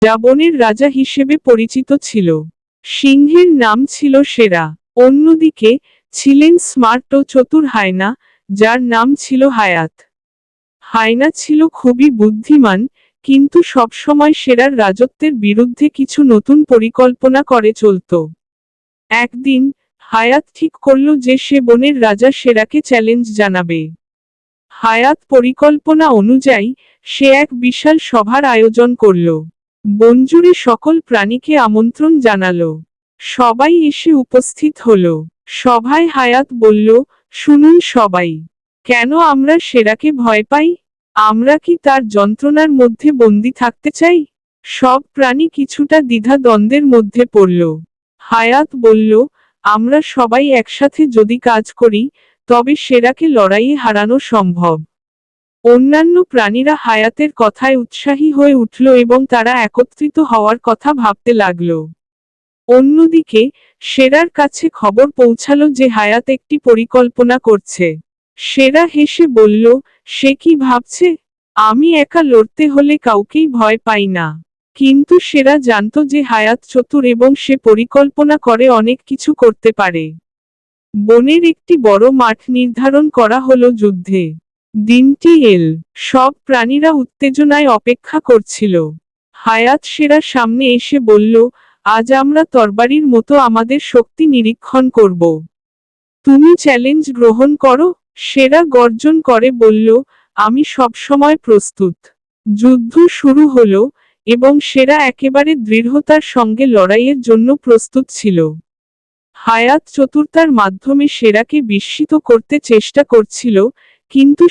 যা বনের রাজা হিসেবে পরিচিত ছিল। সিংহের নাম ছিল সেরা। অন্যদিকে ছিলেন স্মার্ট ও চতুর হায়না, যার নাম ছিল হায়াত। হায়না ছিল খুবই বুদ্ধিমান, কিন্তু সবসময় সেরার রাজত্বের বিরুদ্ধে কিছু নতুন পরিকল্পনা করে চলত। একদিন হায়াত ঠিক করল যে সে বনের রাজা সেরাকে চ্যালেঞ্জ জানাবে। হায়াত পরিকল্পনা অনুযায়ী সে এক বিশাল সভার আয়োজন করল। বনজুড়ে সকল প্রাণীকে আমন্ত্রণ জানালো। সবাই এসে উপস্থিত হলো। সভায় হায়াত বলল, শুনুন সবাই, কেন আমরা সেরাকে ভয় পাই? আমরা কি তার যন্ত্রণার মধ্যে বন্দি থাকতে চাই? সব প্রাণী কিছুটা দ্বিধা দ্বন্দ্বের মধ্যে পড়ল। হায়াত বলল, আমরা সবাই একসাথে যদি কাজ করি, তবে সেরাকে লড়াইয়ে হারানো সম্ভব। অন্যান্য প্রাণীরা হায়াতের কথায় উৎসাহী হয়ে উঠল এবং তারা একত্রিত হওয়ার কথা ভাবতে লাগল। অন্যদিকে সেরার কাছে খবর পৌঁছালো যে হায়াত একটি পরিকল্পনা করছে। সেরা হেসে বলল, সে কি ভাবছে? আমি একা লড়তে হলে কাউকেই ভয় পাই না। কিন্তু সেরা জানত যে হায়াত চতুর এবং সে পরিকল্পনা করে অনেক কিছু করতে পারে। বনের একটি বড় মাঠ নির্ধারণ করা হলো যুদ্ধে। দিনটি এল। সব প্রাণীরা উত্তেজনায় অপেক্ষা করছিল। হায়াত সেরার সামনে এসে বলল, আজ আমরা তরবারির মতো আমাদের শক্তি নিরীক্ষণ করব। তুমি চ্যালেঞ্জ গ্রহণ করো। সেরা গর্জন করে বলল, আমি সবসময় প্রস্তুত। যুদ্ধ শুরু হলো, এবং সেরা একেবারে দৃঢ়তার সঙ্গে লড়াইয়ের জন্য প্রস্তুত ছিল। হায়াত চতুরতার মাধ্যমে সেরাকে বিস্মিত করতে চেষ্টা করছিল, কিন্তু